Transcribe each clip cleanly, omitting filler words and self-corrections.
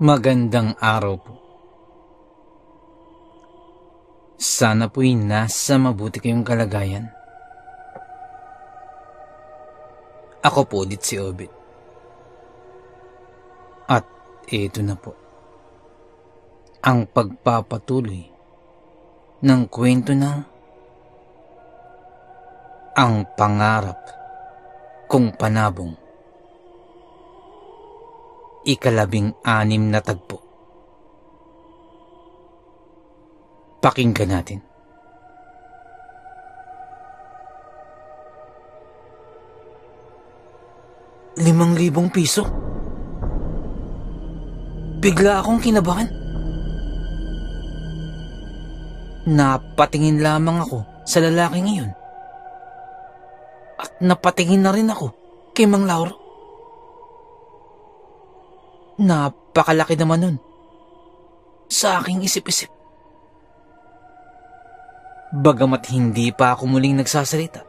Magandang araw po. Sana po'y nasa mabuti kayong kalagayan. Ako po ulit si Obit. At ito na po. Ang pagpapatuloy ng kwento ng Ang Pangarap Kong Panabong. 16 na tagpo. Pakinggan natin. ₱5,000? Bigla akong kinabahan. Napatingin lamang ako sa lalaking iyon. At napatingin na rin ako kay Mang Lauro. Napakalaki naman nun sa aking isip-isip. Bagamat hindi pa ako muling nagsasalita,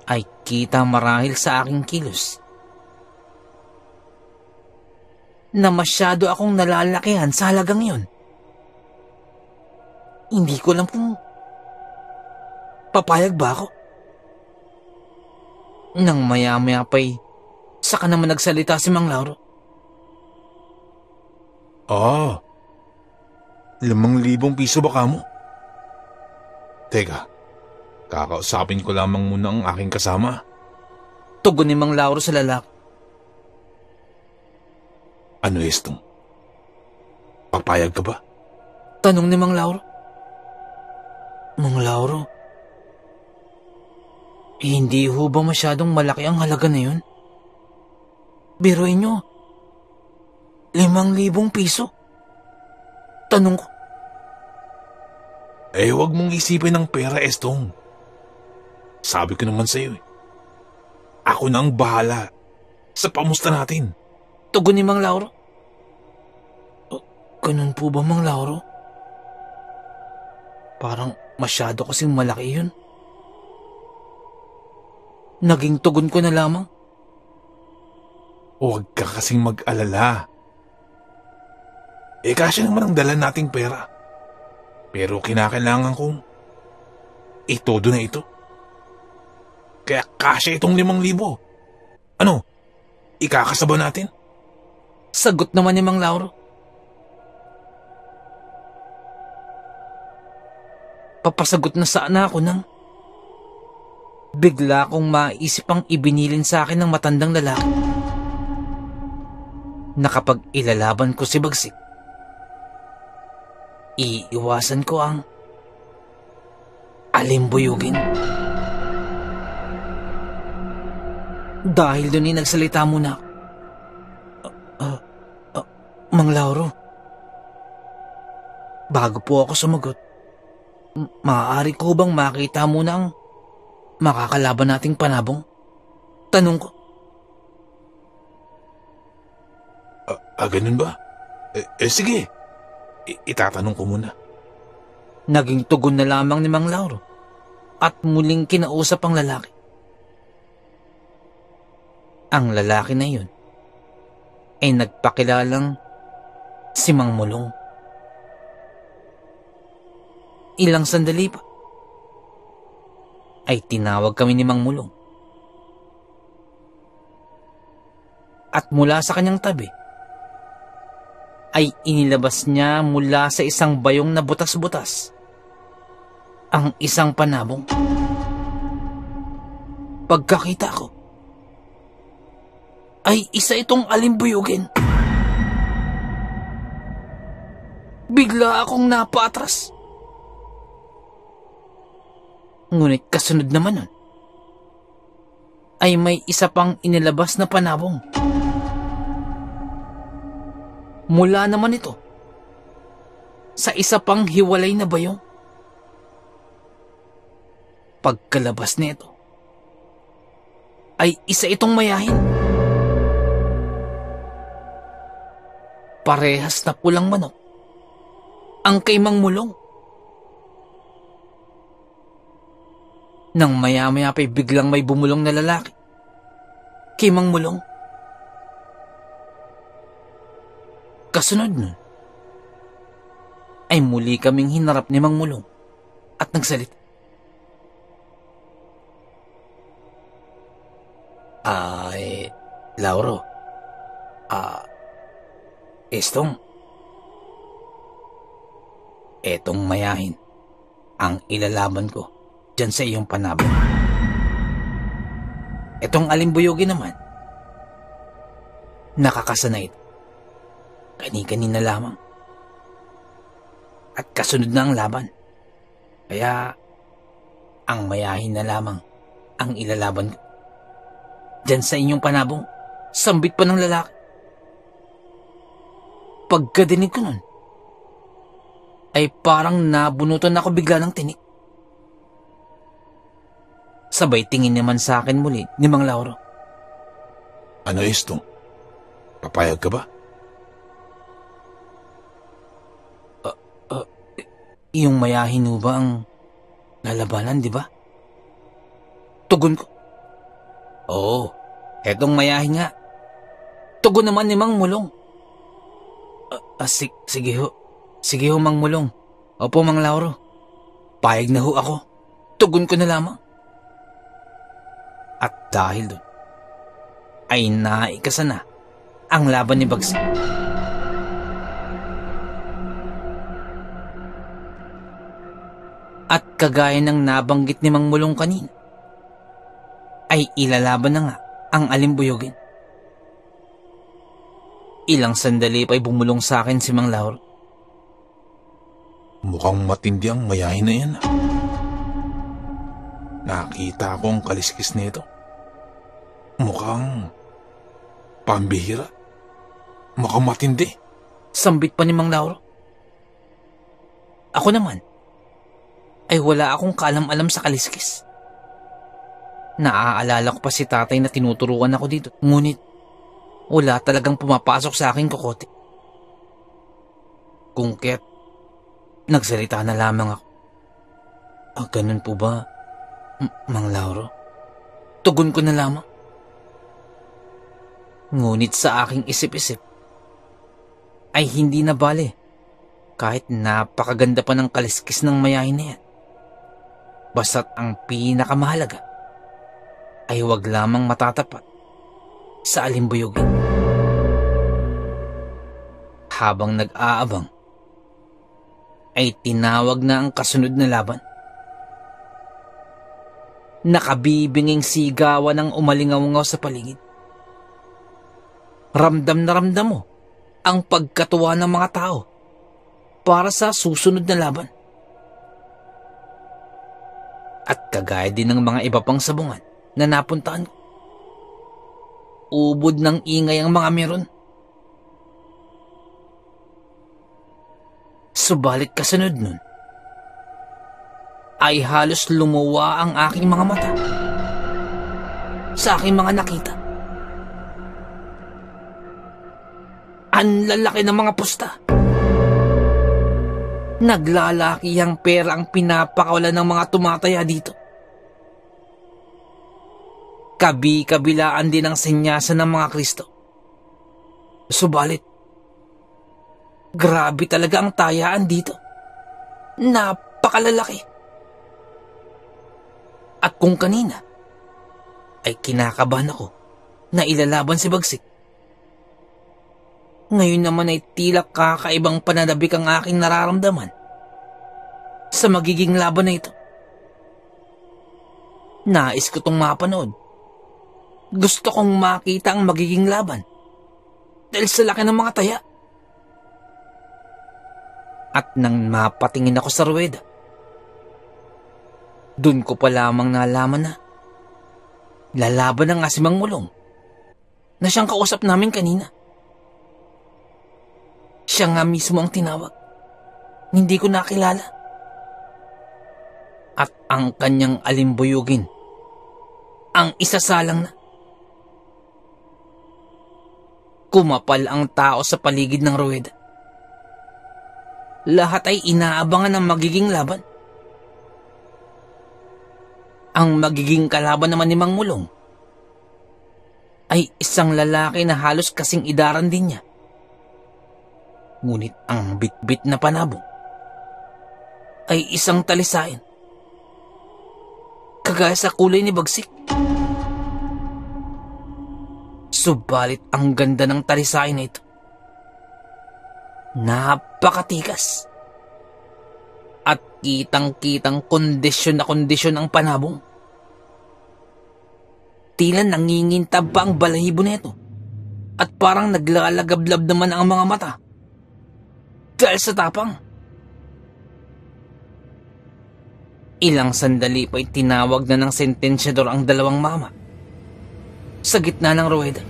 ay kita marahil sa aking kilos na masyado akong nalalakihan sa halagang iyon. Hindi ko alam kung papayag ba ako. Nang maya-maya pa'y saka naman nagsalita si Mang Lauro. ₱5,000 ba kamo? Teka, kakausapin ko lamang muna ang aking kasama. Tugon ni Mang Lauro sa lalaki. Ano estong? Papayag ka ba? Tanong ni Mang Lauro. Mang Lauro, hindi ho ba masyadong malaki ang halaga na yun? Biruin nyo, ₱5,000? Tanong ko. Huwag mong isipin ng pera, Estong. Sabi ko naman sa'yo ako na ang bahala sa pamusta natin. Tugon ni Mang Lauro. Ganun po ba, Mang Lauro? Parang masyado kasing malaki yun. Naging tugon ko na lamang. Huwag ka kasing mag-alala. Kasya naman ang dala nating pera. Pero kinakailangan kong itodo na ito. Kaya kasya itong ₱5,000. Ano? Ikakasaba natin? Sagot naman ni Mang Lauro. Papasagot na sana ako nang bigla kong maisip ang ibinilin sa akin ng matandang lalaki na kapag ilalaban ko si Bagsik, iiwasan ko ang alimbuyugin. Dahil doon nagsalita muna ako. Mang Lauro, bago po ako sumagot, maaari ko bang makita muna ang makakalaban nating panabong? Tanong ko. Ganun ba? Sige. Itatanong ko muna. Naging tugon na lamang ni Mang Lauro at muling kinausap ang lalaki. Ang lalaki na yun ay nagpakilalang si Mang Mulong. Ilang sandali pa ay tinawag kami ni Mang Mulong. At mula sa kanyang tabi ay inilabas niya mula sa isang bayong na butas-butas ang isang panabong. Pagkakita ko, ay isa itong alimbuyugin. Bigla akong napaatras. Ngunit kasunod naman nun, ay may isa pang inilabas na panabong. Mula naman ito sa isa pang hiwalay na bayong. Pagkalabas nito, ay isa itong mayahin. Parehas na pulang manok ang kay Mang Mulong. Nang maya-maya pa'y biglang may bumulong na lalaki kay Mang Mulong. Kasunod nun, ay muli kaming hinarap ni Mang Mulong at nagsalita. Ay, Lauro, etong mayahin ang ilalaban ko dyan sa iyong panabong. Etong alimbuyogin naman, nakakasanay kani-kanina lamang. At kasunod na ang laban. Kaya, ang mayahin na lamang ang ilalaban ko. Diyan sa inyong panabong, sambit pa ng lalaki. Pagkadinig ko nun, ay parang nabunutan ako bigla ng tinik. Sabay tingin naman sa akin muli ni Mang Lauro. Ano, Estong? Papayag ka ba? Yung mayahin mo ba ang lalabanan, di ba? Tugon ko. Oo, etong mayahin nga. Tugon naman ni Mang Mulong. Sige ho. Sige ho, Mang Mulong. Opo, Mang Lauro. Payag na ho ako. Tugon ko na lamang. At dahil doon, ay naikasa na ang laban ni Bagsik. At kagaya ng nabanggit ni Mang Mulong kanina, ay ilalaban na nga ang alimbuyogin. Ilang sandali pa'y bumulong sa akin si Mang Lauro. Mukhang matindi ang mayahin na yan. Nakita ko ang kaliskis nito. Mukhang pambihira. Mukhang matindi. Sambit pa ni Mang Lauro. Ako naman, ay wala akong kaalam-alam sa kaliskis. Naaalala ko pa si tatay na tinuturuan ako dito. Ngunit, wala talagang pumapasok sa aking kokote. Kung kaya't, nagsalita na lamang ako. Ganun po ba, Mang Lauro? Tugon ko na lamang. Ngunit sa aking isip-isip, ay hindi na bale, kahit napakaganda pa ng kaliskis ng mayahin na yan. Basta't ang pinakamahalaga ay huwag lamang matatapat sa alimbuyogin. Habang nag-aabang, ay tinawag na ang kasunod na laban. Nakabibinging sigawan ang umalingaw-ngaw sa paligid. Ramdam na ramdam mo ang pagkatuwa ng mga tao para sa susunod na laban. At kagaya din ng mga iba pang sabungan na napuntahan ko, ubod ng ingay ang mga meron. Subalit kasunod nun, ay halos lumuwa ang aking mga mata sa aking mga nakita. Ang lalaki ng mga pusta. Naglalaki ang pera ang pinapakawalan ng mga tumataya dito. Kabi-kabilaan din ang senyasan ng mga Kristo. Subalit, grabe talaga ang tayaan dito. Napakalalaki. At kung kanina, ay kinakabahan ako na ilalaban si Bagsik. Ngayon naman ay tila kakaibang pananabik ang aking nararamdaman sa magiging laban na ito. Nais ko itong mapanood. Gusto kong makita ang magiging laban dahil sa laki ng mga taya. At nang mapatingin ako sa ruweda, dun ko pa lamang nalaman na lalaban na nga si Mang Mulong na siyang kausap namin kanina. Siya nga mismo ang tinawag. Hindi ko nakilala. At ang kanyang alimbuyugin, ang isasalang na. Kumapal ang tao sa paligid ng ruweda. Lahat ay inaabangan ng magiging laban. Ang magiging kalaban naman ni Mang Mulong ay isang lalaki na halos kasing idaran din niya. Ngunit ang bitbit na panabong ay isang talisain. Kagaya sa kulay ni Bagsik. Subalit ang ganda ng talisain na ito. Napakatikas. At kitang-kitang kondisyon na kondisyon ang panabong. Tila nangingintab pa ang balahibo nito. At parang naglalagablab naman ang mga mata. Dahil sa tapang. Ilang sandali pa'y tinawag na ng sentensyador ang dalawang mama. Sa gitna ng ruweda.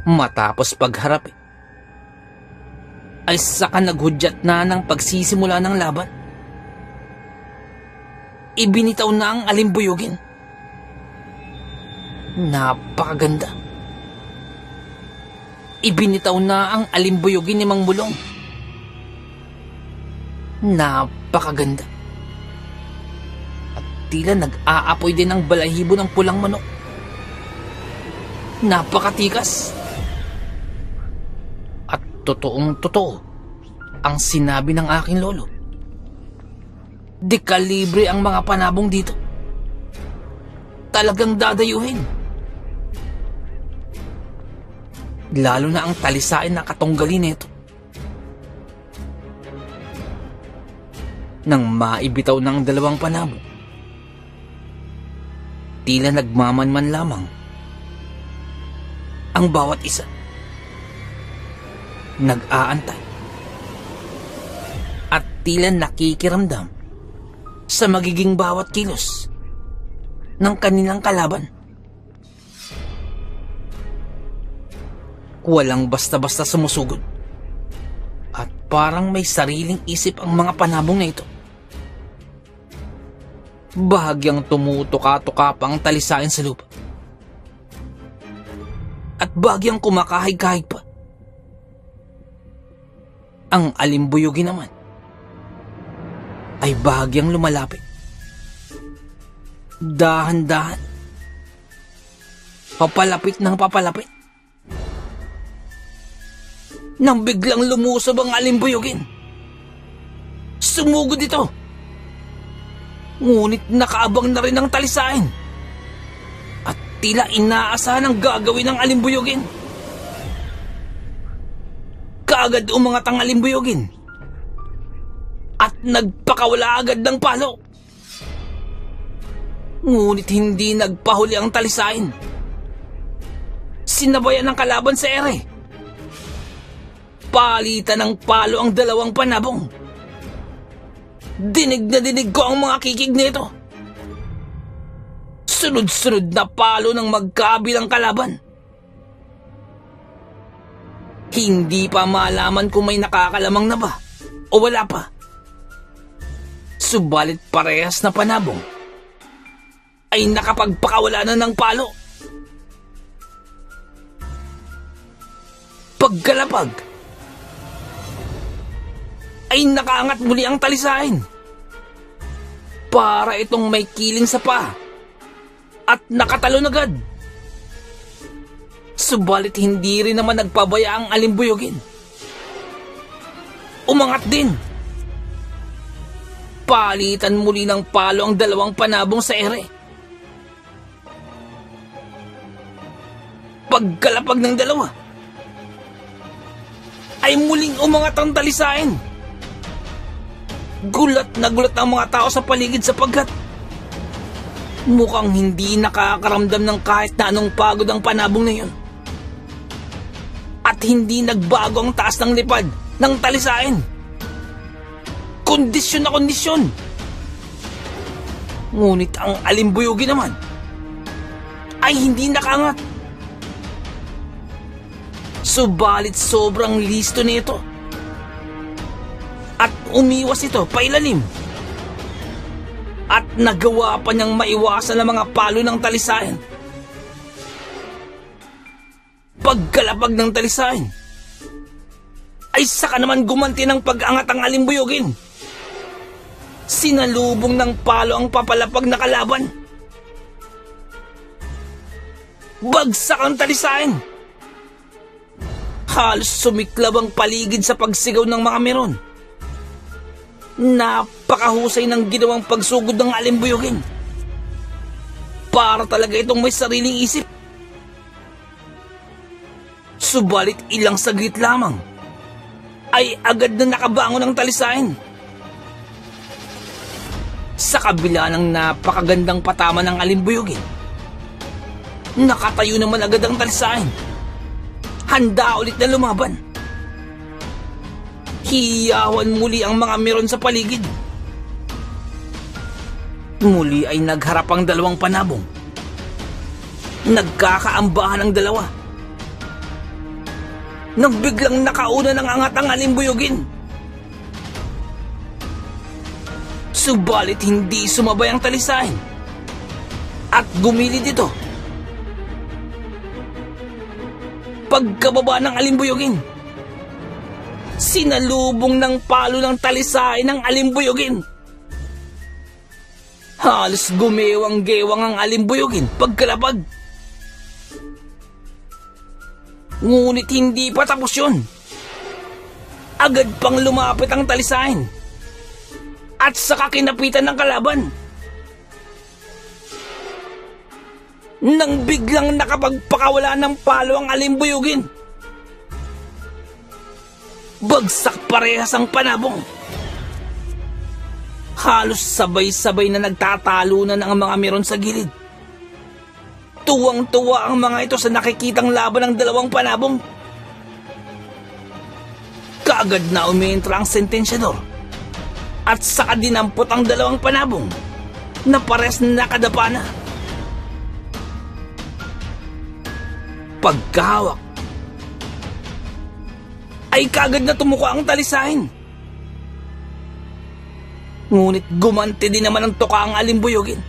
Matapos pagharap ay saka naghudyat na ng pagsisimula ng laban. Ibinitaw na ang alimbuyugin. Napakaganda. Ibinitaw na ang alimbuyugin ni Mang Mulong. Napakaganda. At tila nag-aapoy din ang balahibo ng pulang manok. Napakatikas. At totoong-totoo ang sinabi ng aking lolo. Dekalibre ang mga panabong dito. Talagang dadayuhin. Lalo na ang talisain na katunggali nito. Nang maibitaw ng dalawang panabong, tila nagmamanman lamang ang bawat isa. Nag-aantay. At tila nakikiramdam sa magiging bawat kilos ng kanilang kalaban. Walang basta-basta sumusugod. At parang may sariling isip ang mga panabong na ito. Bahagyang tumutuka-tuka pa ang talisain sa lupa. At bahagyang kumakahig-kahig pa. Ang alimbuyugin naman ay bahagyang lumalapit. Dahan-dahan. Papalapit ng papalapit. Nang biglang lumusob ang alimbuyugin. Sumugod ito. Ngunit nakaabang na rin ang talisain. At tila inaasahan ang gagawin ng alimbuyugin. Kaagad umangat ang alimbuyugin. At nagpakawala agad ng palo. Ngunit hindi nagpahuli ang talisain. Sinabayan ng kalaban sa ere. Palitan ng palo ang dalawang panabong. Dinig na dinig ko ang mga kikig nito. Sunod-sunod na palo ng magkabilang kalaban. Hindi pa malaman kung may nakakalamang na ba o wala pa. Subalit parehas na panabong ay nakapagpakawala na ng palo. Pagkalapag ay nakaangat muli ang talisain. Para itong may kiling sa paa at nakatalon agad. Subalit hindi rin naman nagpabaya ang alimbuyugin. Umangat din. Palitan muli ng palo ang dalawang panabong sa ere. Pagkalapag ng dalawa ay muling umangat ang talisain. Gulat na gulat ang mga tao sa paligid sapagkat mukhang hindi nakakaramdam ng kahit na anong pagod ang panabong na yun. At hindi nagbago ang taas ng lipad ng talisain. Kondisyon na kondisyon. Ngunit ang alimbuyugin naman ay hindi nakaangat. Subalit sobrang listo nito. At umiwas ito pailalim. At nagawa pa niyang maiwasan ang mga palo ng talisain. Pagkalapag ng talisain ay saka naman gumanti ng pag-angat ang alimbuyugin. Sinalubong ng palo ang papalapag na kalaban. Bagsak ang talisain. Halos sumiklab ang paligid sa pagsigaw ng mga meron. Napakahusay ng ginawang pagsugod ng alimbuyogin. Para talaga itong may sariling isip. Subalit ilang saglit lamang ay agad na nakabangon ang talisain. Sa kabila ng napakagandang patama ng alimbuyogin, nakatayo naman agad ang talisain. Handa ulit na lumaban. Hiyawan muli ang mga meron sa paligid. Muli ay nagharap ang dalawang panabong. Nagkakaambahan ang dalawa. Nang biglang nakauna ng angat ang alimbuyogin. Subalit hindi sumabay ang talisain at gumilid ito. Pagkababa ng alimbuyogin, sinalubong ng palo ng talisain ng alimbuyogin. Halos gumewang-gewang ang alimbuyogin pagkalapag. Ngunit hindi pa tapos yun. Agad pang lumapit ang talisain at saka kinapitan ng kalaban. Nang biglang nakapagpakawala ng palo ang alimbuyogin, bagsak parehas ang panabong. Halos sabay-sabay na nagtatalunan ang mga meron sa gilid. Tuwang-tuwa ang mga ito sa nakikitang laban ng dalawang panabong. Kaagad na umentra ang sentensyador at saka dinampot ang dalawang panabong na pares na nakadapa na. Pagkahawak ay kaagad na tumuka ang talisain. Ngunit gumanti din naman ang tuka ang alimbuyogin.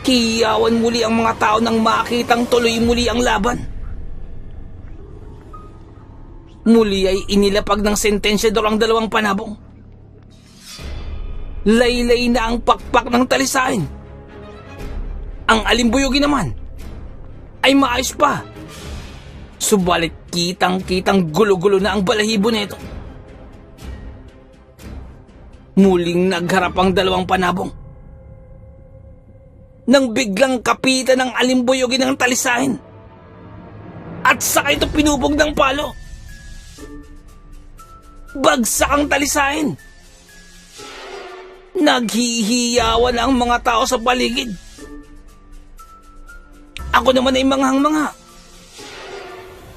Hiyawan muli ang mga tao nang makitang tuloy muli ang laban. Muli ay inilapag ng sentensyador ang dalawang panabong. Laylay na ang pakpak ng talisain. Ang alimbuyogin naman ay maayos pa. Subalit kitang-kitang gulo-gulo na ang balahibo nito. Muling nagharap ang dalawang panabong. Nang biglang kapitan ng alimbuyogin ng talisain at saka ito pinubog ng palo. Bagsak ang talisain. Naghihiyawan ang mga tao sa paligid. Ako naman ay manghang-mangha.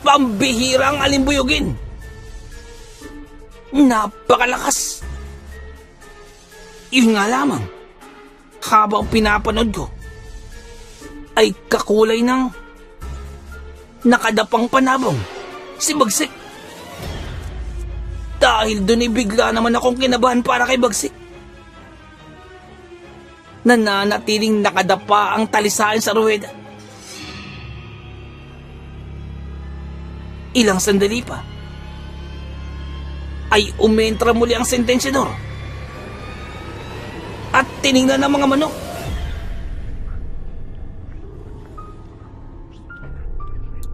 Pambihira ang alimbuyogin. Napakalakas. Yun nga lamang, habang pinapanood ko, ay kakulay ng nakadapang panabong, si Bagsik. Dahil doon ay bigla naman akong kinabahan para kay Bagsik. Nananatiling nakadapa ang talisain sa ruweda. Ilang sandali pa ay umentra muli ang sentensyador at tiningnan ng mga manok.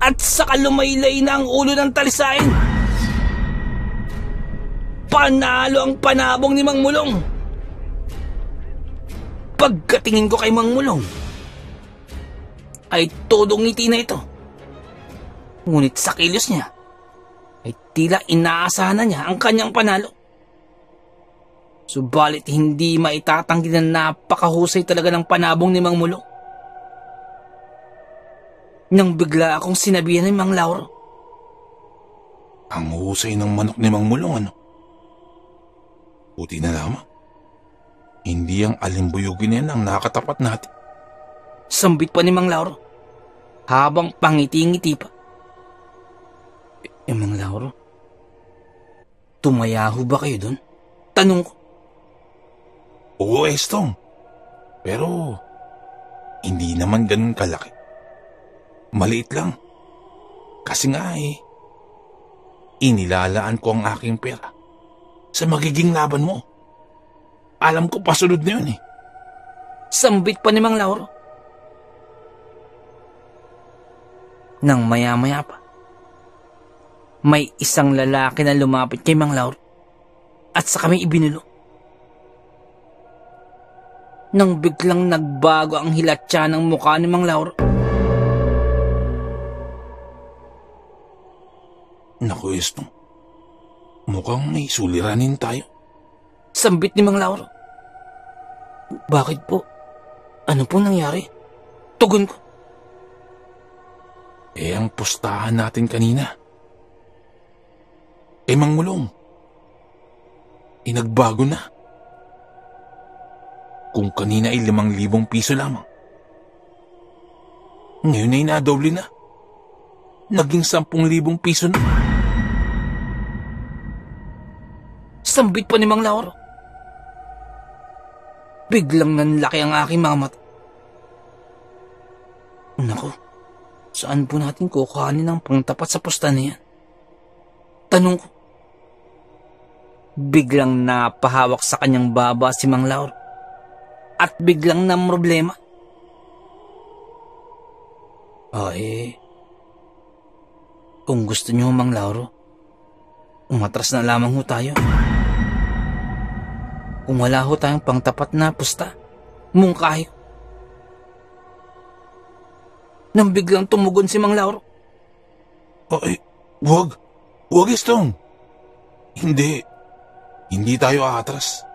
At saka lumaylay na ang ulo ng talisain. Panalo ang panabong ni Mang Mulong. Pagkatingin ko kay Mang Mulong, ay todong ngiti na ito. Ngunit sa kilos niya, ay tila inaasahan na niya ang kanyang panalo. Subalit hindi maitatanggi na napakahusay talaga ng panabong ni Mang Mulong. Nang bigla akong sinabihan ni Mang Lauro, ang husay ng manok ni Mang Mulong, ano? Buti na lamang. Hindi ang alimbuyogin yan ang nakatapat natin. Sambit pa ni Mang Lauro, habang pangiti-ngiti pa. Mang Lauro, tumaya ho ba kayo doon? Tanong ko. Oo, Estong. Pero, hindi naman ganun kalaki. Maliit lang. Kasi nga inilalaan ko ang aking pera sa magiging laban mo. Alam ko pasunod na yun Sambit pa ni Mang Lauro. Nang maya-maya pa, may isang lalaki na lumapit kay Mang Lauro at sa kami ibinulo. Nang biglang nagbago ang hilatya ng mukha ni Mang Lauro. Naku, Estong. Mukhang may suliranin tayo. Sambit ni Mang Lauro. Bakit po? Ano po nangyari? Tugon ko. Ang pustahan natin kanina. Mang Mulong. Nagbago na. Kung kanina ay 5,000 piso lamang. Ngayon ay nadoble na. Naging 10,000 piso na. Sambit pa ni Mang Lauro. Biglang nanlaki ang aking mga mata. Naku, saan po natin kukuhanin ang pangtapat sa pusta na yan? Tanong ko. Biglang napahawak sa kanyang baba si Mang Lauro at biglang namroblema. Kung gusto niyo, Mang Lauro, umatras na lamang ho tayo. Kung wala ho tayong pangtapat na pusta, mungkahi ko. Nang biglang tumugon si Mang Lauro. Wag. Wag, Estong. Hindi tayo aatras.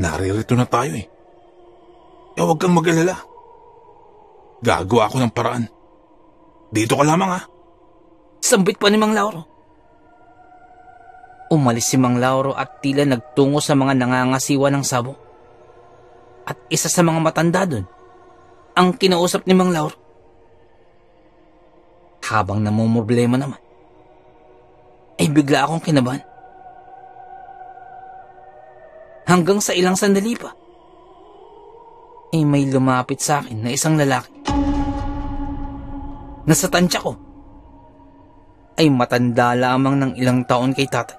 Naririto na tayo eh. Huwag kang mag-alala. Gagawa ako ng paraan. Dito ka lamang ha. Sambit pa ni Mang Lauro. Umalis si Mang Lauro at tila nagtungo sa mga nangangasiwa ng sabong. At isa sa mga matanda doon, ang kinausap ni Mang Lauro. Habang namumroblema naman, ay bigla akong kinabahan. Hanggang sa ilang sandali pa, ay may lumapit sa akin na isang lalaki. Nasa tansya ko, ay matanda lamang ng ilang taon kay tatay.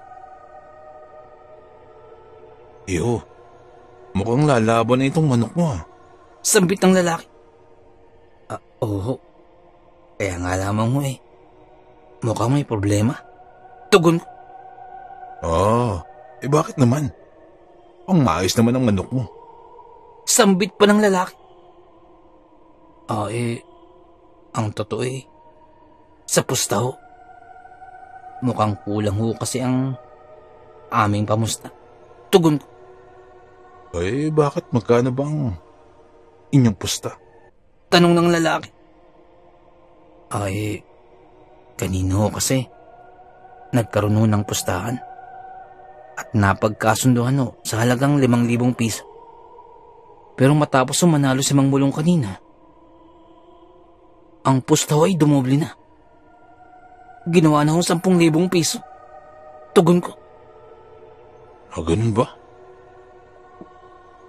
Mukhang lalaban na itong manok mo ha. Sambit ng lalaki. Oo. Kaya nga lamang mo eh. Mukhang may problema. Tugon ko. Bakit naman? Ang maayos naman ang manok mo. Sambit pa ng lalaki. Ang totoo sa pusta ho. Mukhang kulang ho kasi ang aming pamusta. Tugon ko. Bakit magkano bang inyong pusta? Tanong ng lalaki. Kanino kasi nagkaroon ho ng pustahan at napagkasunduhan ho sa halagang 5,000 piso. Pero matapos manalo si Mang Mulong kanina, ang pusta ho ay dumoble na. Ginawa na ho 10,000 piso. Tugon ko. Ganun ba?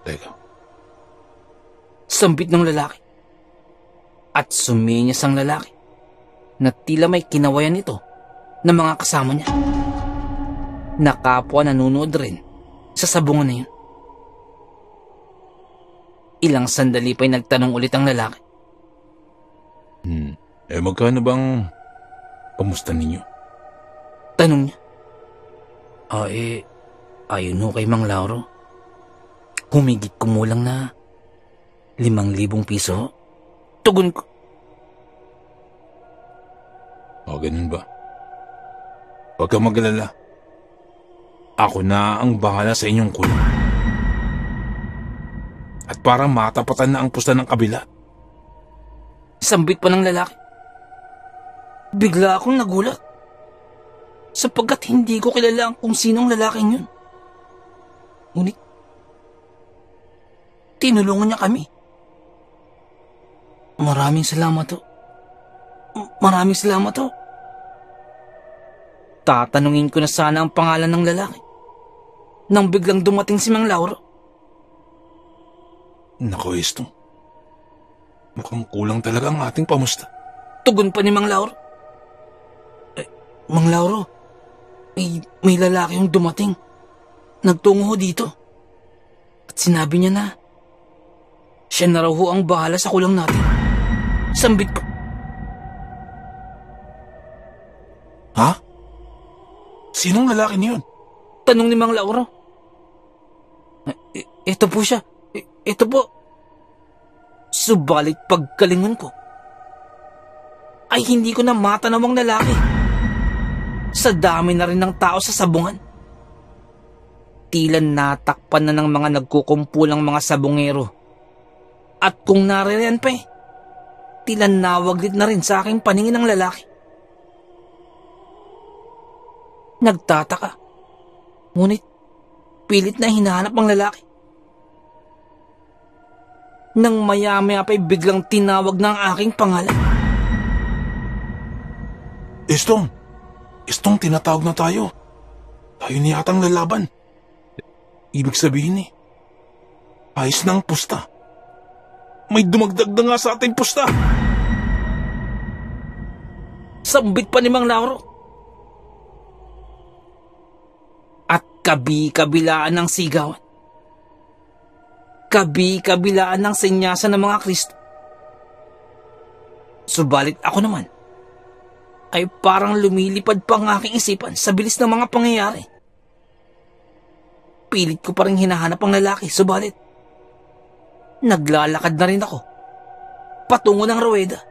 Teka. Sambit ng lalaki. At suminyas ang lalaki na tila may kinawayan ito ng mga kasama niya. Nakapwa nanonood rin sa sabungan na yun. Ilang sandali pa'y nagtanong ulit ang lalaki. Magkano bang pamusta ninyo? Tanong niya. Ayun ho kay Mang Lauro. Humigit kumulang na 5,000 piso. Tugon ko. Ganun ba? Huwag kang mag-alala. Ako na ang bahala sa inyong kulong. At para matapatan na ang pusta ng kabila. Sambit pa ng lalaki. Bigla akong nagulat. Sapagkat hindi ko kilala kung sinong lalaking yun. Ngunit, tinulungan niya kami. Maraming salamat ho. Maraming salamat ho. Tatanungin ko na sana ang pangalan ng lalaki nang biglang dumating si Mang Lauro. Naku, Estong. Mukhang kulang talaga ang ating pamusta. Tugon pa ni Mang Lauro. Mang Lauro, may lalaki yung dumating. Nagtungo ho dito. At sinabi niya na siya na raw ho ang bahala sa kulang natin. Sambit ko. Ha? Sinong lalaki niyon? Tanong ni Mang Lauro. Ito po siya. Ito po. Subalit pagkalingon ko, ay hindi ko na matanaw ang lalaki. Sa dami na rin ng tao sa sabungan. Tila natakpan na ng mga nagkukumpulang mga sabungero. At kung naririyan pa tila nawaglit na rin sa aking paningin ng lalaki. Nagtataka. Ngunit pilit na hinahanap ang lalaki. Nang maya-maya pa'y biglang tinawag ng aking pangalan. Estong, tinatawag na tayo. Tayo ni yatang lalaban. Ibig sabihin ayos na ang pusta. May dumagdag na nga sa ating pusta. Sambit pa ni Mang Lauro. At kabi-kabilaan ng sigawan. Kabi-kabilaan ng senyasan ng mga Kristo. Subalit ako naman, ay parang lumilipad pa ang aking isipan sa bilis ng mga pangyayari. Pilit ko pa rin hinahanap ang lalaki, subalit naglalakad na rin ako patungo ng ruweda.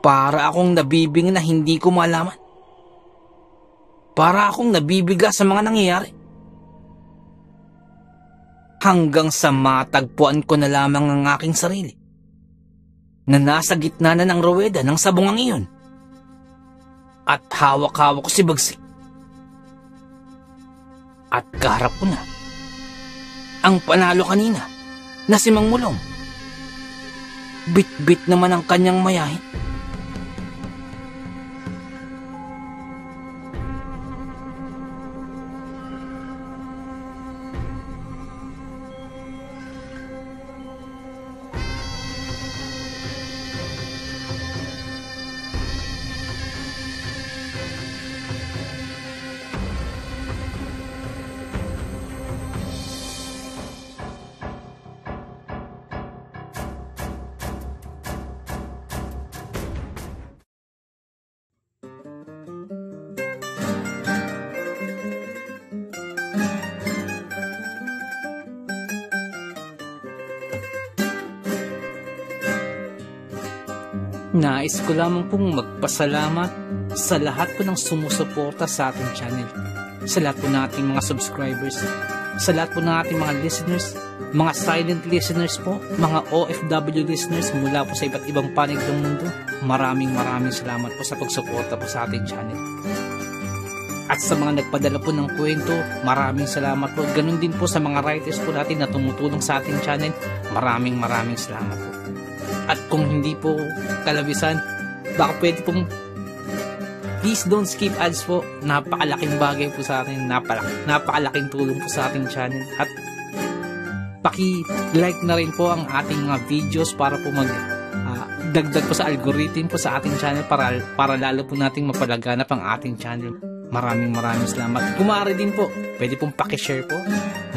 Para akong nabibing na hindi ko malaman. Para akong nabibiga sa mga nangyayari. Hanggang sa matagpuan ko na lamang ang aking sarili na nasa gitna na ng ruweda ng sabungang iyon. At hawak-hawak ko si Bagsik. At kaharap ko na ang panalo kanina na si Mang Mulong. Bit-bit naman ang kanyang mayahin. Nais ko lamang pong magpasalamat sa lahat po ng sumusuporta sa ating channel, sa lahat po ng ating mga subscribers, sa lahat po ng ating mga listeners, mga silent listeners po, mga OFW listeners mula po sa iba't ibang panig ng mundo. Maraming salamat po sa pagsuporta po sa ating channel. At sa mga nagpadala po ng kwento, maraming salamat po. Ganun din po sa mga writers po natin na tumutulong sa ating channel. Maraming salamat po. At kung hindi po kalabisan, baka pwede pong please don't skip ads po. Napakalaking bagay po sa atin. Napakalaking tulong po sa ating channel. At paki-like na rin po ang ating mga videos para po dagdag po sa algorithm po sa ating channel para lalo po nating mapalaganap ang ating channel. Maraming salamat. Kung maaari din po, pwede pong paki-share po.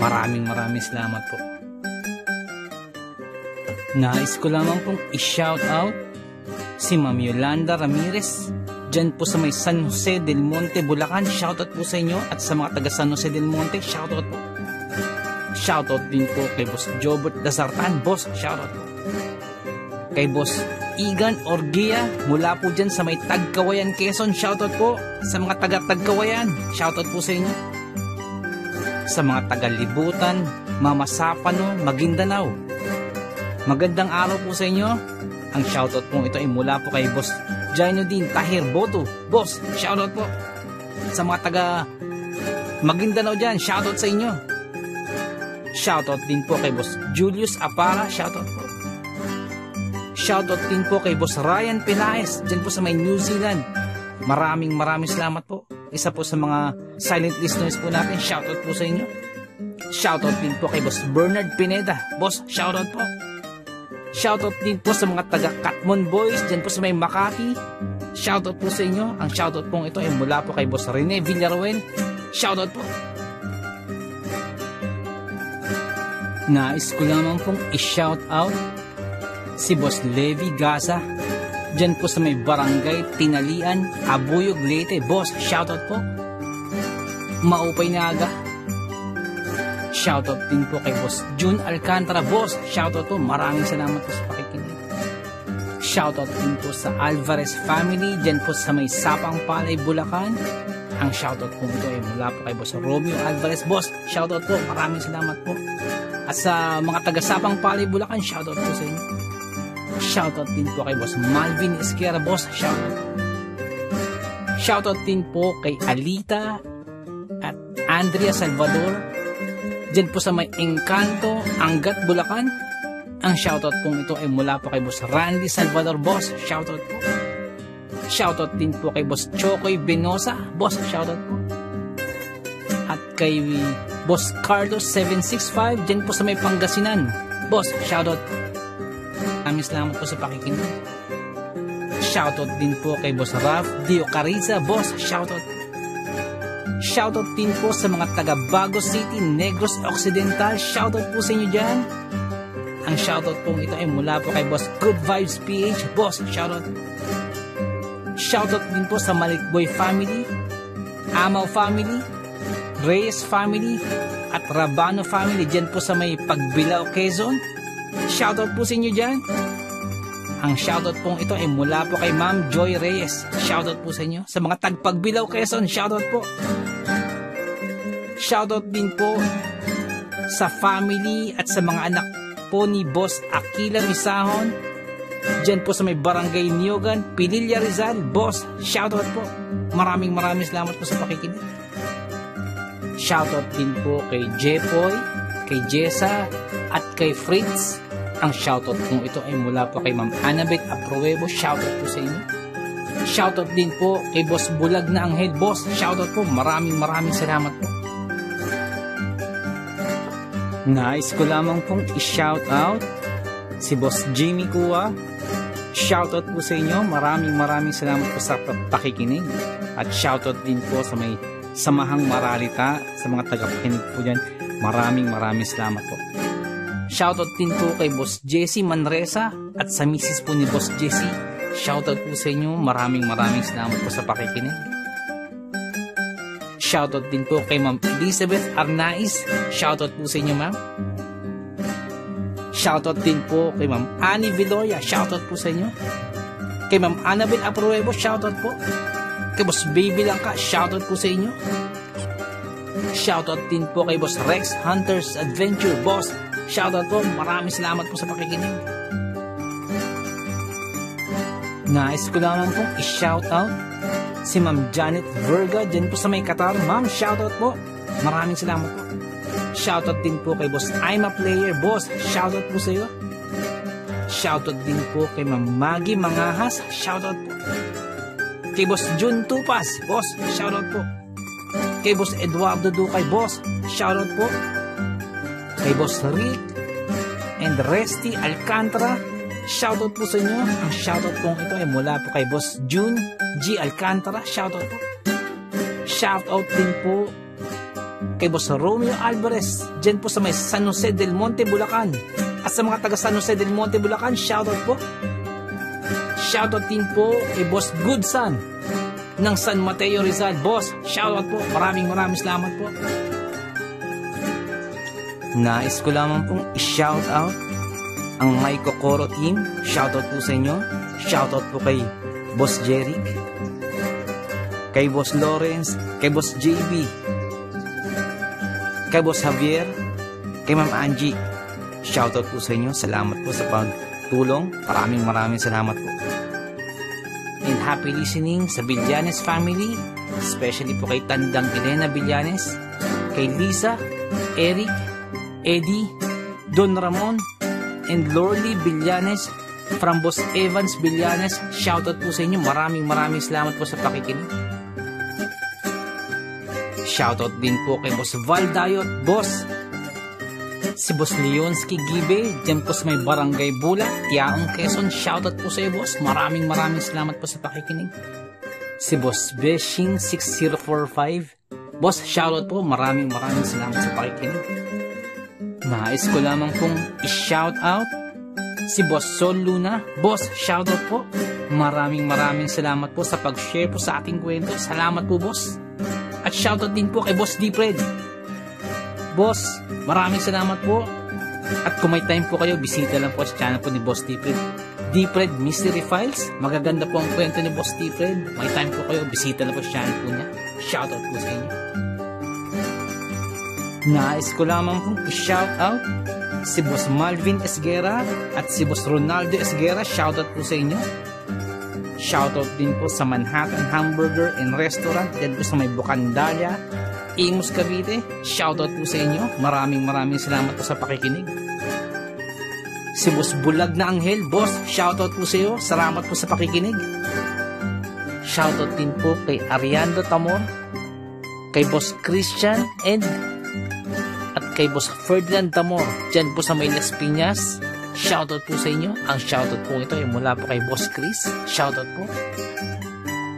Maraming salamat po. Nais ko lamang pong i-shout out si Ma'am Yolanda Ramirez dyan po sa may San Jose del Monte, Bulacan. Shoutout po sa inyo at sa mga taga San Jose del Monte, shoutout po. Shoutout din po kay Boss Jobert Dasartan, Boss, shoutout po. Kay Boss Igan Orgia mula po dyan sa may Tagkawayan, Quezon, shoutout po. Sa mga taga Tagkawayan, shoutout po sa inyo. Sa mga taga Libutan, Mama Sapano, Maguindanao, magandang araw po sa inyo. Ang shoutout po ito ay mula po kay Boss Jainuddin Tahir Boto. Boss, shoutout po. Sa mga taga Maguindanao dyan, shoutout sa inyo. Shoutout din po kay Boss Julius Apara, shoutout po. Shoutout din po kay Boss Ryan Pelaez dyan po sa may New Zealand. Maraming salamat po. Isa po sa mga silent listeners po natin, shoutout po sa inyo. Shoutout din po kay Boss Bernard Pineda. Boss, shoutout po. Shoutout din po sa mga taga Katmon Boys dyan po sa may Makati. Shoutout po sa inyo. Ang shoutout po ito ay mula po kay Boss Rene Villaruel. Shoutout po. Nais ko lamang pong i-shoutout si Boss Levi Gaza Diyan po sa may barangay Tinalian, Abuyog, Leyte. Boss, shoutout po. Maupay na aga. Shoutout din po kay Boss June Alcantara. Boss, shoutout po. Maraming salamat po sa pakikinig. Shoutout din po sa Alvarez family. Diyan po sa may Sapang Palay, Bulacan. Ang shoutout po ito ay mula po kay Boss Romeo Alvarez. Boss, shoutout po. Maraming salamat po. At sa mga taga-Sapang Palay, Bulacan, shoutout po sa inyo. Shoutout din po kay Boss Malvin Esquera. Boss, shoutout. Shoutout din po kay Alita at Andrea Salvador. Diyan po sa may Encanto, Angat, Bulacan. Ang shoutout pong ito ay mula po kay Boss Randy Salvador. Boss, shoutout po. Shoutout din po kay Boss Chokoy Benosa. Boss, shoutout po. At kay Boss Carlos 765 dyan po sa may Pangasinan. Boss, shoutout po. Maraming salamat po sa pakikinig. Shoutout din po kay Boss Ralph Dio Cariza. Boss, shoutout. Shoutout din po sa mga taga Bago City, Negros Occidental. Shoutout po sa inyo dyan. Ang shoutout po ito ay mula po kay Boss Good Vibes PH. Boss, shoutout. Shoutout din po sa Malikboy family, Amaw family, Reyes family, at Rabano family. Diyan po sa may Pagbilao, Quezon. Shoutout po sa inyo dyan. Ang shoutout pong ito ay mula po kay Ma'am Joy Reyes. Shoutout po sa inyo. Sa mga tagpagbilao, Quezon, shoutout po. Shoutout din po sa family at sa mga anak po ni Boss Aquila Misahon. Diyan po sa may Barangay Niogan, Pililla, Rizal. Boss, shoutout po. Maraming salamat po sa pakikinig. Shoutout din po kay Jepoy, kay Jessa, at kay Fritz. Ang shoutout po ito ay mula po kay Ma'am Annabeth Apruebo. Shoutout po sa inyo. Shoutout din po kay Boss Bulag na Anghel. Boss, shoutout po. Maraming salamat po. Nais ko lamang pong i-shoutout si Boss Jimmy Kua. Shoutout po sa inyo. Maraming salamat po sa pakikinig. At shoutout din po sa may Samahang Maralita, sa mga tagapakinig po dyan. Maraming salamat po. Shoutout din po kay Boss Jesse Manresa at sa misis po ni Boss Jesse. Shoutout po sa inyo. Maraming salamat po sa pakikinig. Shoutout din po kay Ma'am Elizabeth Arnaiz. Shoutout po sa inyo, ma'am. Shoutout din po kay Ma'am Annie Viloria. Shoutout po sa inyo. Kay Ma'am Annabel Apruebo. Shoutout po. Kay Boss Baby Langka. Shoutout po sa inyo. Shoutout din po kay Boss Rex Hunters Adventure. Boss, shoutout po. Maraming salamat po sa pakikinig. Nais ko lamang pong i-shoutout si Ma'am Janet Verga dyan po sa may Qatar. Ma'am, shoutout po. Maraming salamat po. Shoutout din po kay Boss I'm a Player. Boss, shoutout po sa iyo. Shoutout din po kay Ma'am Maggie Mangahas. Shoutout po. Kay Boss Jun Tupas. Boss, shoutout po. Kay Boss Eduardo Ducay. Boss, shoutout po. Kay Boss Rick and Resty Alcantara. Shoutout po sa inyo. Ang shoutout po ito ay mula po kay Boss June G. Alcantara. Shoutout po. Shoutout din po kay Boss Romeo Alvarez dyan po sa may San Jose del Monte, Bulacan. At sa mga taga San Jose del Monte, Bulacan, shoutout po. Shoutout din po kay Boss Goodson ng San Mateo, Rizal. Boss, shoutout po. Maraming salamat po. Nais ko lamang pong i-shoutout ang My Kokoro team. Shoutout po sa inyo. Shoutout po kay Boss Jeric, kay Boss Lawrence, kay Boss JB, kay Boss Javier, kay Ma'am Angie. Shoutout po sa inyo. Salamat po sa pagtulong. Maraming salamat po. And happy listening sa Villanes family, especially po kay Tandang Elena Villanes, kay Lisa, Eric, Eddie, Don Ramon, and Lorly Villanes from Boss Evans Villanes. Shoutout po sa inyo. Maraming salamat po sa pakikinig. Shoutout din po kay Boss Val Dayot. Boss, si Boss Leonsky Gibe dyan po sa may Barangay Bula, Tiaong, Quezon. Shoutout po sa iyo, boss. Maraming salamat po sa pakikinig. Si Boss Beshing 6045. Boss, shoutout po. Maraming salamat sa pakikinig. Nais ko lamang pong i-shoutout si Boss Sol Luna. Boss, shoutout po. Maraming salamat po sa pag-share po sa ating kwento. Salamat po, boss. At shoutout din po kay Boss D-Fred. Boss, maraming salamat po. At kung may time po kayo, bisita lang po sa channel po ni Boss D-Fred. D-Fred Mystery Files. Magaganda po ang kwento ni Boss D-Fred. May time po kayo, bisita lang po sa channel po niya. Shoutout po sa inyo. Nais ko lamang pong i-shoutout si Boss Malvin Esguera at si Boss Ronaldo Esguera. Shoutout po sa inyo. Shoutout din po sa Manhattan Hamburger and Restaurant. Yan po sa may Bucandalia, Imus, Cavite. Shoutout po sa inyo. Maraming salamat po sa pakikinig. Si Boss Bulag na Anghel, boss, shoutout po sa iyo. Salamat po sa pakikinig. Shoutout din po kay Ariando Tamor, kay Boss Christian Ed, at kay Boss Ferdinand Tamor. Diyan po sa may Las Piñas. Shoutout po sa inyo. Ang shoutout po ito ay mula po kay Boss Chris. Shoutout po.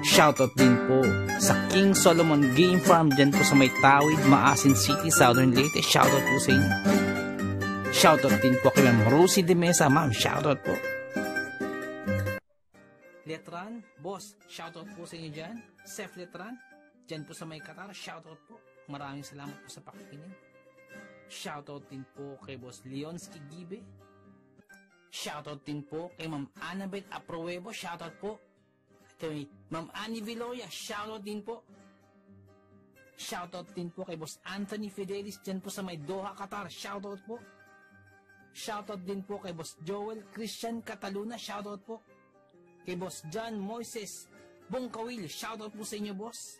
Shoutout din po sa King Solomon Game Farm dyan po sa may Tawid, Maasin City, Southern Leyte. Shoutout po sa inyo. Shoutout din po kay Ma'am Rosie de Mesa. Ma'am, shoutout po. Letran, boss, shoutout po sa inyo dyan. Sef Letran, dyan po sa may Qatar. Shoutout po. Maraming salamat po sa pakikinig. Shoutout din po kay Boss Leonski Gibe. Shoutout din po kay Ma'am Annabeth Apruebo. Shoutout po. At kay Ma'am Annie Villoya. Shoutout din po. Shoutout din po kay Boss Anthony Fidelis dyan po sa may Doha, Qatar. Shoutout po. Shoutout din po kay Boss Joel Christian Cataluna. Shoutout po. Kay Boss John Moises Bungkawil. Shoutout po sa inyo, boss.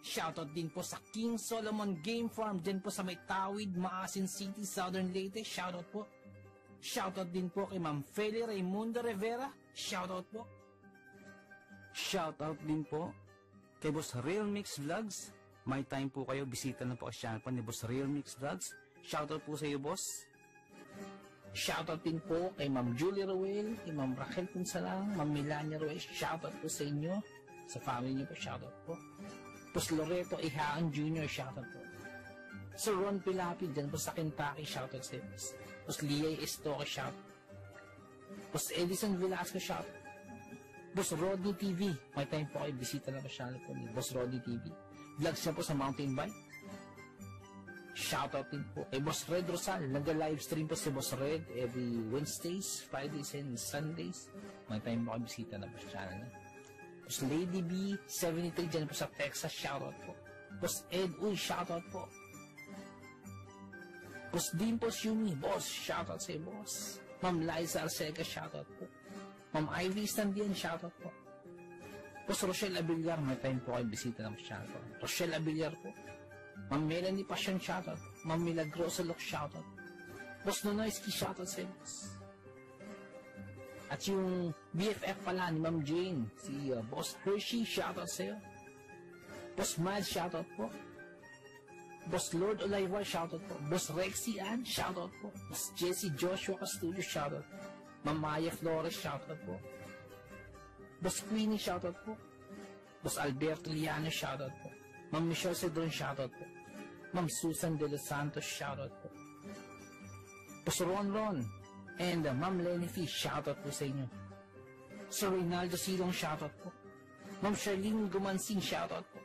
Shoutout din po sa King Solomon Game Farm dyan po sa may Tawid, Maasin City, Southern Leyte. Shoutout po. Shoutout din po kay Ma'am Feli Raimundo Rivera. Shoutout po. Shoutout din po kay Boss Real Mix Vlogs. May time po kayo, bisita na po ang channel po ni Boss Real Mix Vlogs. Shoutout po sa iyo, boss. Shoutout din po kay Ma'am Julie Ruel, kay Ma'am Raquel Punsalang, Ma'am Melania Ruel. Shoutout po sa inyo, sa family niyo po. Shoutout po. Boss Loreto Ihaan Jr. Shoutout po. Sir Ron Pilapi dyan po sa Kentucky. Shoutout sa iyo, boss. Boss Liay Estoque, shout. Boss Edison Velasco, shout. Boss Rodney TV, may time po kayo, bisita na po channel po ni Boss Rodney TV. Vlogs niya po sa mountain bike. Shoutout din po kay Boss Red Rosal. Nag-livestream po si Boss Red every Wednesdays, Fridays, and Sundays. May time po kayo, bisita na po sa channel niya. Boss Lady B, 73 dyan po sa Texas, shoutout po. Boss Ed Uy, shoutout po. Boss Dimples Yumi, boss, shoutout sa iyo, boss. Ma'am Liza Arcega, shoutout po. Ma'am Ivy Standian, shoutout po. Boss Rochelle Abillar, may time po kayo, bisita ng channel po. Rochelle Abillar po. Ma'am Melanie Passion, shoutout. Ma'am Milagrosa Lok, shoutout. Boss Nonoyski, shoutout sa iyo, boss. At yung BFF pala ni Ma'am Jane, si Boss Hershey, shoutout sa iyo. Boss Mad, shoutout po. Boss Lord Olivar, shoutout po. Boss Rexy Ann, shoutout po. Boss Jesse Joshua Castillo, shoutout po. Ma'am Maya Flores, shoutout po. Boss Queenie, shoutout po. Boss Alberto Liano, shoutout po. Ma'am Michelle Cedron, shoutout po. Ma'am Susan De Los Santos, shoutout po. Boss Ron and Ma'am Lenny Fish, shoutout po sa inyo. Sir Reynaldo Silong, shoutout po. Ma'am Charlene Gumansing, shoutout po.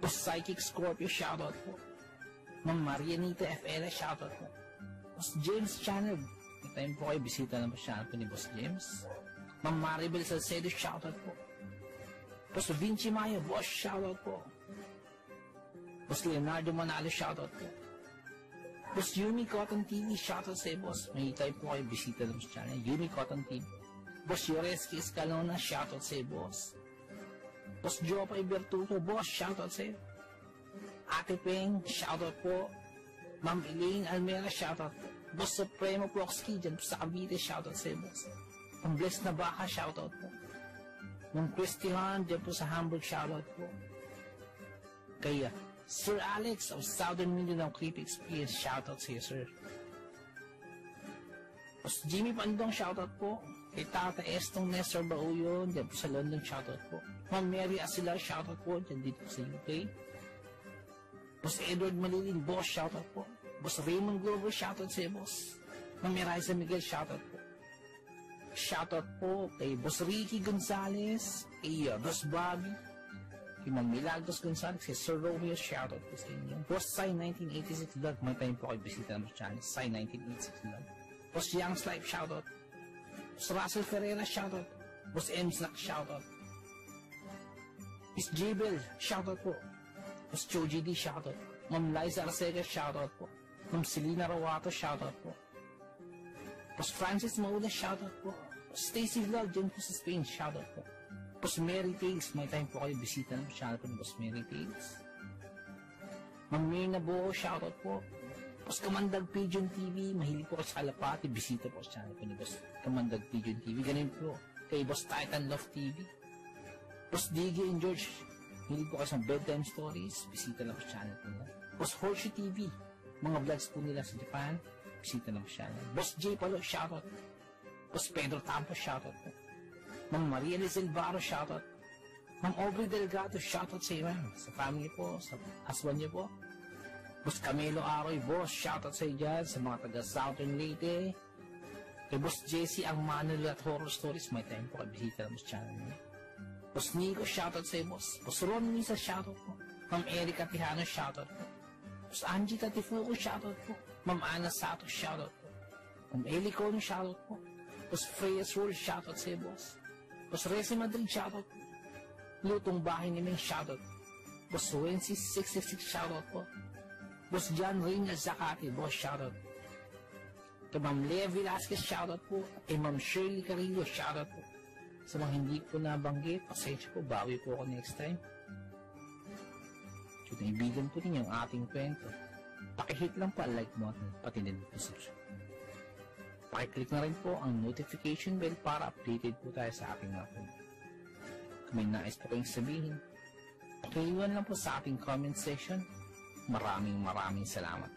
Boss Psychic Scorpio, shoutout po. Ma'am Marianita FL, shoutout po. Boss James Channel, may time po kayo, bisita na po channel po ni Boss James. Ma'am Maribel Salcedo, shoutout po. Boss Vinci Mayo, boss, shoutout po. Boss Leonardo Manalo, shoutout po. Boss Yumi Cotton TV, shoutout sa boss. May time po kayo, bisita na po sa channel, Yumi Cotton TV. Boss Yoreski Escalona, shoutout sa boss. Boss Jopay Bertuto, boss, shoutout sa iyo. Ate Peng, shoutout po. Ma'am Elaine Almera, shoutout po. Boss Supremo Proxky, dyan po sa Cavite, shoutout sa iyo, boss. Ang Bless na Baka, shoutout po. Ma'am Christian, dyan po sa Hamburg, shoutout po. Kaya, Sir Alex of Southern Mindanao Creep Experience, shoutout sa iyo, sir. Boss Jimmy Pandong, shoutout po. Kay Tata Estong Nestor Bauyon, dyan po sa London, shoutout po. Ma'am Mary Asilar, shoutout po, dyan dito sa UK. Boss Edward Malilin, boss, shoutout po. Boss Raymond Glover, shoutout sa iyo, boss. Ma'am Eliza Miguel, shoutout po. shoutout po kay Boss Ricky Gonzalez, kay Boss Bobby, kay Ma'am Milagros Gonzalez, kay Sir Romeo, shoutout po sa inyo. Boss Sai 1986 Vlog, may time po kayo bisita ng channel, Sai 1986 Vlog. Boss Young's Life, shoutout. Boss Russell Ferreira, shoutout. Boss Mslack, shoutout. Miss Jabel, shoutout po. Boss Choji D, shoutout. Ma'am Liza Arcega, shoutout po. Ma'am Selena Rawato, shoutout po. Boss Francis Maula, shoutout po. Boss Stacy Vlog, dyan po sa Spain, shoutout po. Boss Mary Tales, may time po kayo bisita ng channel po ni Boss Mary Tales. Ma'am Mirna Buo, shoutout po. Boss Kamandag Pigeon TV, mahilig po kayo sa kalapati, bisita po sa channel po ni Boss Kamandag Pigeon TV. Ganun po kay Boss Titan Love TV. Boss Diggy and George, mahilig po kayo sa bedtime stories, bisita lang po sa channel po nila. Boss Horseshoe TV, mga vlogs po nila sa Japan, bisita lang po sa channel. Boss J Palo, shoutout. Boss Pedro Tampo, shoutout po. Ma'am Maria Lizel Barro, shoutout. Ma'am Aubrey Delgado, shoutout sa iyo, sa family po, sa husband niyo po. Boss Camelo Aroy, boss, shoutout sa iyo dyan, sa mga taga Southern Leyte. Kay Boss Jesse ang Manuel at Horror Stories, may time po kayo bisita lang sa channel niya. Boss Nico, shoutout sa iyo, boss. Boss Ron Misa, shoutout po. Ma'am Erica Tijano, shoutout po. Boss Angie Tatifuco, shoutout po. Ma'am Ana Sato, shoutout po. Ma'am Eli Cono, shoutout po. Boss Freya Swirl, shoutout sa iyo, boss. Boss Resi Madrid, shoutout po. Lutong Bahay ni Ming, shoutout po. Boss Wency 66, shoutout po. Boss John Reina Zakati, boss, shoutout. Kay Ma'am Lea Velasquez, shoutout po. Kay Ma'am Shirley Carillo, shoutout po. Sa mga hindi po nabanggit, pasensya po, bawi po ako next time. Kung naibigan po ninyo ang ating kwento, pakihit lang po ang like button, pati din po subscribe. Pakiclick na rin po ang notification bell para updated po tayo sa ating mga kwento. Kung may nais po kayong sabihin, pakiiwan lang po sa ating comment section. Maraming salamat.